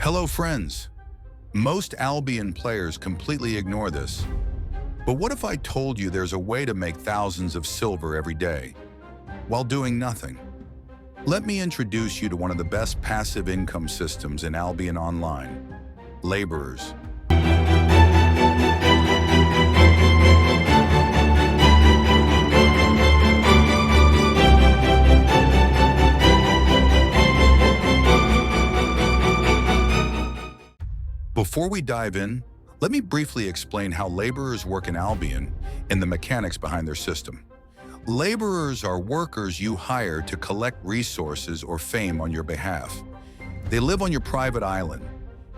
Hello, friends. Most Albion players completely ignore this. But what if I told you there's a way to make thousands of silver every day while doing nothing? Let me introduce you to one of the best passive income systems in Albion Online: laborers. Before we dive in, let me briefly explain how laborers work in Albion and the mechanics behind their system. Laborers are workers you hire to collect resources or fame on your behalf. They live on your private island,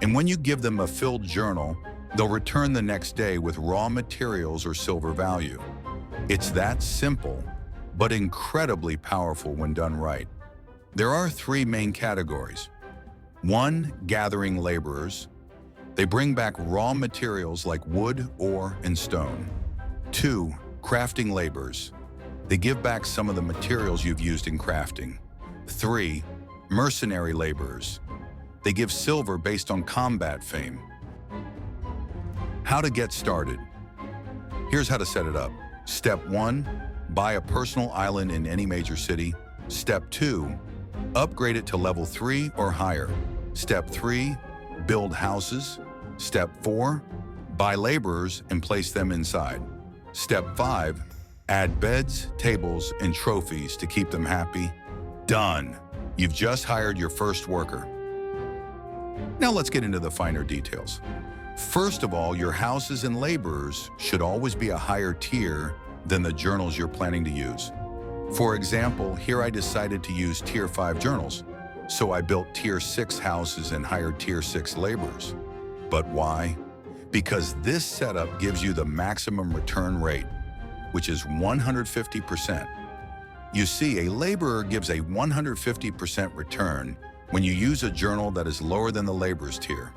and when you give them a filled journal, they'll return the next day with raw materials or silver value. It's that simple, but incredibly powerful when done right. There are three main categories. 1. Gathering laborers. They bring back raw materials like wood, ore, and stone. 2. Crafting laborers. They give back some of the materials you've used in crafting. 3. Mercenary laborers. They give silver based on combat fame. How to get started. Here's how to set it up. Step 1. Buy a personal island in any major city. Step 2. Upgrade it to level 3 or higher. Step 3. Build houses. Step 4. Buy laborers and place them inside. Step 5. Add beds, tables, and trophies to keep them happy. Done. You've just hired your first worker. Now let's get into the finer details. First of all, your houses and laborers should always be a higher tier than the journals you're planning to use. For example, here I decided to use Tier 5 journals, so I built Tier 6 houses and hired Tier 6 laborers. But why? Because this setup gives you the maximum return rate, which is 150%. You see, a laborer gives a 150% return when you use a journal that is lower than the laborer's tier,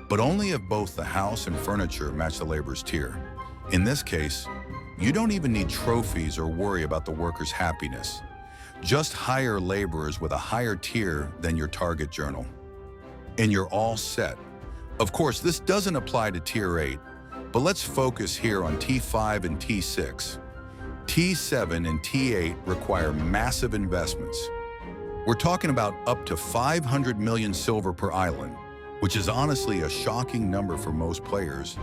but only if both the house and furniture match the laborer's tier. In this case, you don't even need trophies or worry about the worker's happiness. Just hire laborers with a higher tier than your target journal, and you're all set. Of course, this doesn't apply to Tier 8, but let's focus here on T5 and T6. T7 and T8 require massive investments. We're talking about up to 500 million silver per island, which is honestly a shocking number for most players.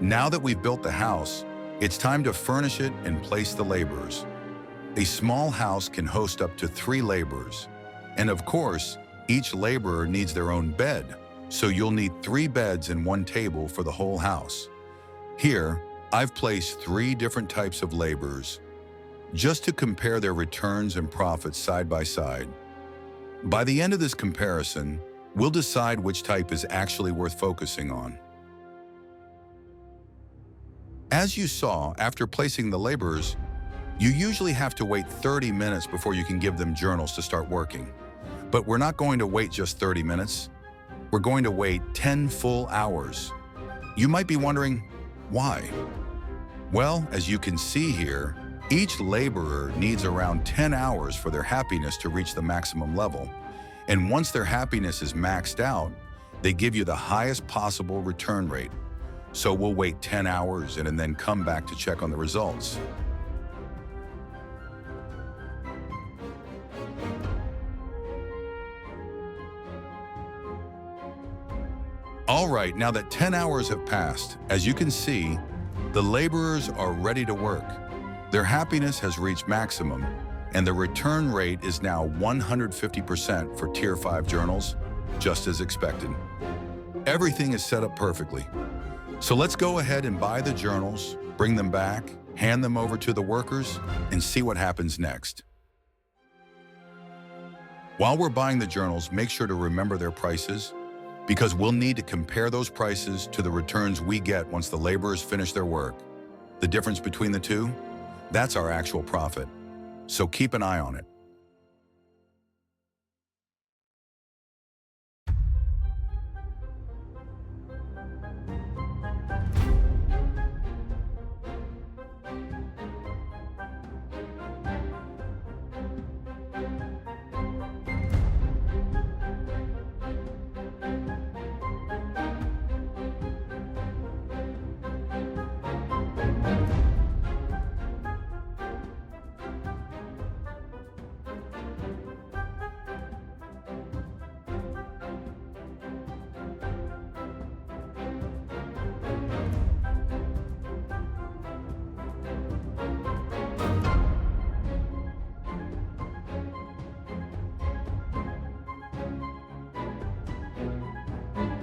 Now that we've built the house, it's time to furnish it and place the laborers. A small house can host up to 3 laborers. And of course, each laborer needs their own bed, so you'll need 3 beds and 1 table for the whole house. Here, I've placed 3 different types of laborers, just to compare their returns and profits side by side. By the end of this comparison, we'll decide which type is actually worth focusing on. As you saw, after placing the laborers, you usually have to wait 30 minutes before you can give them journals to start working. But we're not going to wait just 30 minutes. We're going to wait 10 full hours. You might be wondering, why? Well, as you can see here, each laborer needs around 10 hours for their happiness to reach the maximum level. And once their happiness is maxed out, they give you the highest possible return rate. So we'll wait 10 hours and then come back to check on the results. All right, now that 10 hours have passed, as you can see, the laborers are ready to work. Their happiness has reached maximum, and the return rate is now 150% for Tier 5 journals, just as expected. Everything is set up perfectly. So let's go ahead and buy the journals, bring them back, hand them over to the workers, and see what happens next. While we're buying the journals, make sure to remember their prices. because we'll need to compare those prices to the returns we get once the laborers finish their work. The difference between the two, that's our actual profit. So keep an eye on it.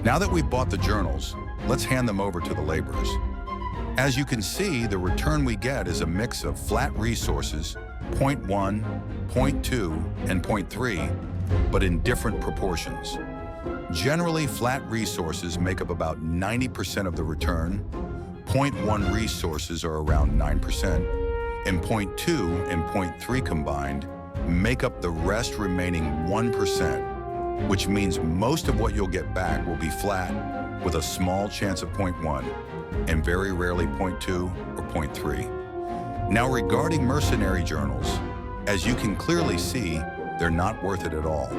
Now that we've bought the journals, let's hand them over to the laborers. As you can see, the return we get is a mix of flat resources, 0.1, 0.2, and 0.3, but in different proportions. Generally, flat resources make up about 90% of the return, 0.1 resources are around 9%, and 0.2 and 0.3 combined make up the rest remaining 1%. Which means most of what you'll get back will be flat with a small chance of 0.1 and very rarely 0.2 or 0.3. Now regarding mercenary journals, as you can clearly see, they're not worth it at all.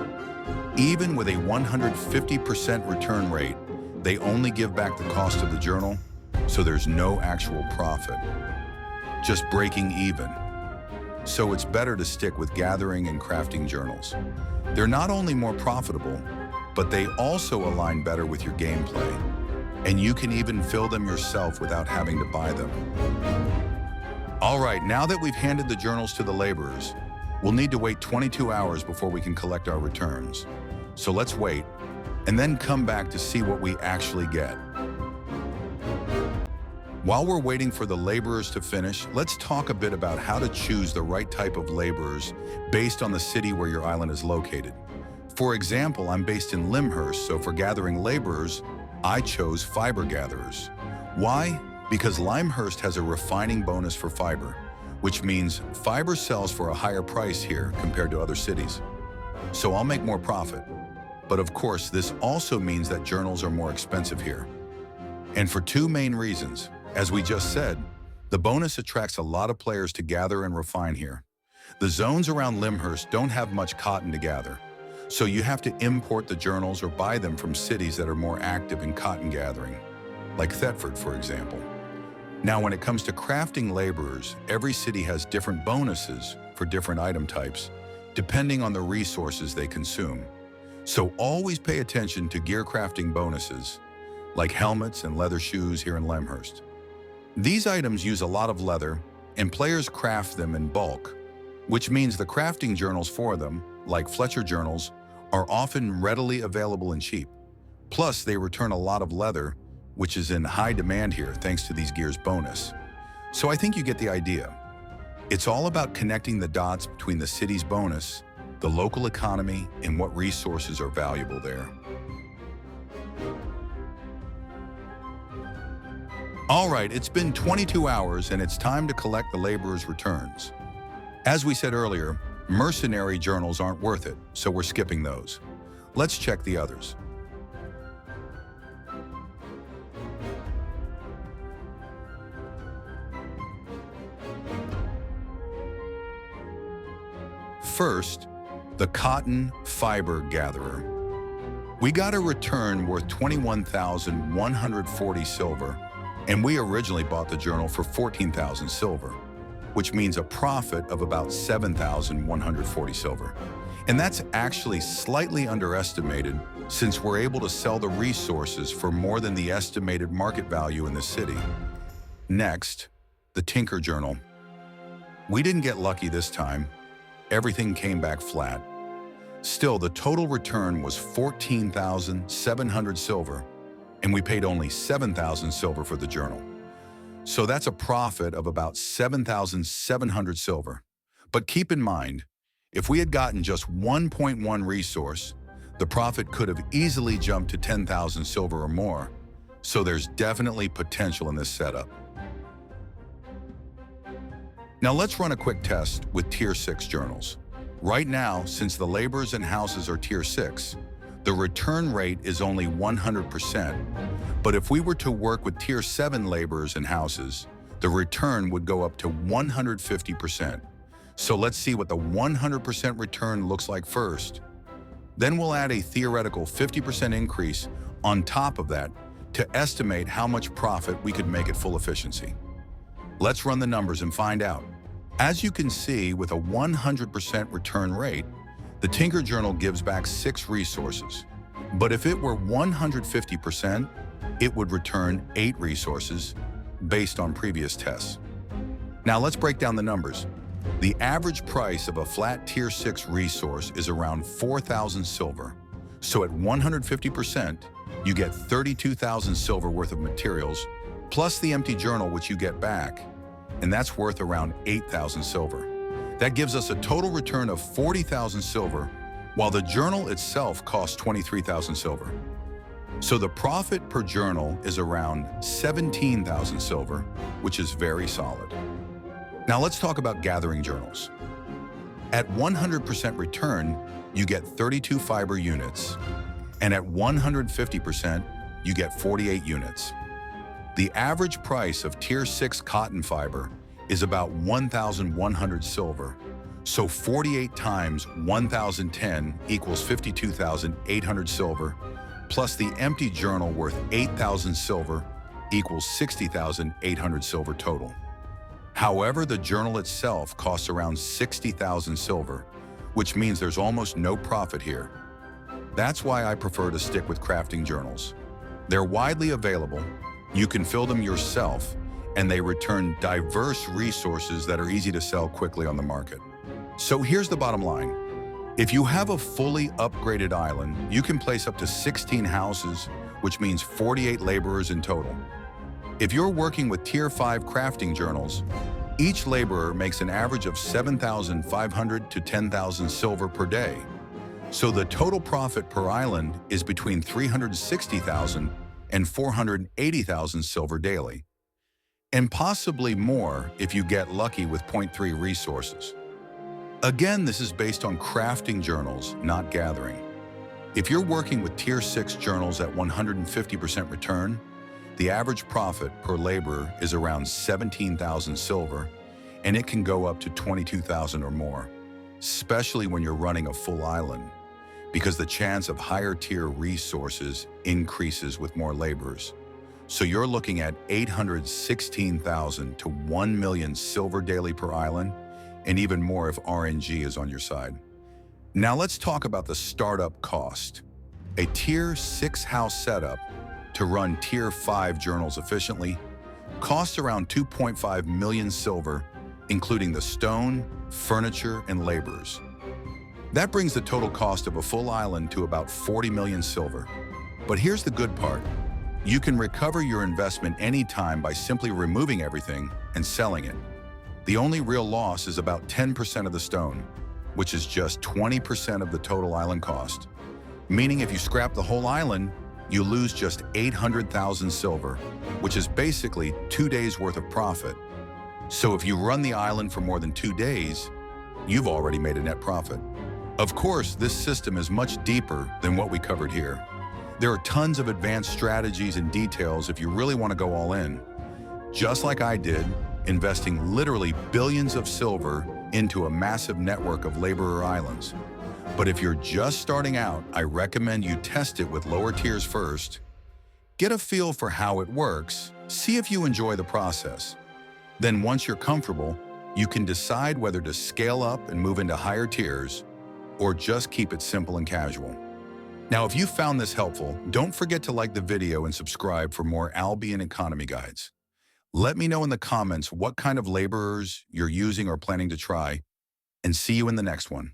Even with a 150% return rate, they only give back the cost of the journal, so there's no actual profit. Just breaking even. So it's better to stick with gathering and crafting journals. They're not only more profitable, but they also align better with your gameplay. And you can even fill them yourself without having to buy them. All right, now that we've handed the journals to the laborers, we'll need to wait 22 hours before we can collect our returns. So let's wait, and then come back to see what we actually get. While we're waiting for the laborers to finish, let's talk a bit about how to choose the right type of laborers based on the city where your island is located. For example, I'm based in Lyndhurst, so for gathering laborers, I chose fiber gatherers. Why? Because Lyndhurst has a refining bonus for fiber, which means fiber sells for a higher price here compared to other cities. So I'll make more profit. But of course, this also means that journals are more expensive here. And for two main reasons. As we just said, the bonus attracts a lot of players to gather and refine here. The zones around Lyndhurst don't have much cotton to gather, so you have to import the journals or buy them from cities that are more active in cotton gathering, like Thetford, for example. Now, when it comes to crafting laborers, every city has different bonuses for different item types, depending on the resources they consume. So always pay attention to gear crafting bonuses, like helmets and leather shoes here in Lyndhurst. These items use a lot of leather, and players craft them in bulk, which means the crafting journals for them, like Fletcher journals, are often readily available and cheap. Plus, they return a lot of leather, which is in high demand here thanks to these gears bonus. So I think you get the idea. It's all about connecting the dots between the city's bonus, the local economy, and what resources are valuable there. All right, it's been 22 hours and it's time to collect the laborers' returns. As we said earlier, mercenary journals aren't worth it, so we're skipping those. Let's check the others. First, the Cotton Fiber Gatherer. We got a return worth 21,140 silver, and we originally bought the journal for 14,000 silver, which means a profit of about 7,140 silver. And that's actually slightly underestimated since we're able to sell the resources for more than the estimated market value in the city. Next, the Tinker Journal. We didn't get lucky this time. Everything came back flat. Still, the total return was 14,700 silver, and we paid only 7,000 silver for the journal. So that's a profit of about 7,700 silver. But keep in mind, if we had gotten just 1.1 resource, The profit could have easily jumped to 10,000 silver or more, so there's definitely potential in this setup. Now let's run a quick test with Tier 6 journals. Right now, since the laborers and houses are Tier 6, the return rate is only 100%, but if we were to work with Tier 7 laborers and houses, the return would go up to 150%. So let's see what the 100% return looks like first. Then we'll add a theoretical 50% increase on top of that to estimate how much profit we could make at full efficiency. Let's run the numbers and find out. As you can see, with a 100% return rate, the Tinker Journal gives back 6 resources. But if it were 150%, it would return 8 resources based on previous tests. Now let's break down the numbers. The average price of a flat Tier 6 resource is around 4,000 silver. So at 150%, you get 32,000 silver worth of materials, plus the empty journal which you get back, and that's worth around 8,000 silver. That gives us a total return of 40,000 silver, while the journal itself costs 23,000 silver. So the profit per journal is around 17,000 silver, which is very solid. Now let's talk about gathering journals. At 100% return, you get 32 fiber units, and at 150%, you get 48 units. The average price of Tier 6 cotton fiber is about 1,100 silver, so 48 times 1,010 equals 52,800 silver, plus the empty journal worth 8,000 silver equals 60,800 silver total. However, the journal itself costs around 60,000 silver, which means there's almost no profit here. That's why I prefer to stick with crafting journals. They're widely available, you can fill them yourself, and they return diverse resources that are easy to sell quickly on the market. So here's the bottom line. If you have a fully upgraded island, you can place up to 16 houses, which means 48 laborers in total. If you're working with Tier 5 crafting journals, each laborer makes an average of 7,500 to 10,000 silver per day. So the total profit per island is between 360,000 and 480,000 silver daily, and possibly more if you get lucky with 0.3 resources. Again, this is based on crafting journals, not gathering. If you're working with Tier 6 journals at 150% return, the average profit per laborer is around 17,000 silver, and it can go up to 22,000 or more, especially when you're running a full island, because the chance of higher tier resources increases with more laborers. So you're looking at 816,000 to 1 million silver daily per island, and even more if RNG is on your side. Now let's talk about the startup cost. A Tier 6 house setup to run Tier 5 journals efficiently costs around 2.5 million silver, including the stone, furniture, and laborers. That brings the total cost of a full island to about 40 million silver. But here's the good part. You can recover your investment anytime by simply removing everything and selling it. The only real loss is about 10% of the stone, which is just 20% of the total island cost. Meaning if you scrap the whole island, you lose just 800,000 silver, which is basically 2 days worth of profit. So if you run the island for more than 2 days, you've already made a net profit. Of course, this system is much deeper than what we covered here. There are tons of advanced strategies and details if you really want to go all in. Just like I did, investing literally billions of silver into a massive network of laborer islands. But if you're just starting out, I recommend you test it with lower tiers first. Get a feel for how it works, see if you enjoy the process. Then once you're comfortable, you can decide whether to scale up and move into higher tiers, or just keep it simple and casual. Now, if you found this helpful, don't forget to like the video and subscribe for more Albion economy guides. Let me know in the comments what kind of laborers you're using or planning to try, and see you in the next one.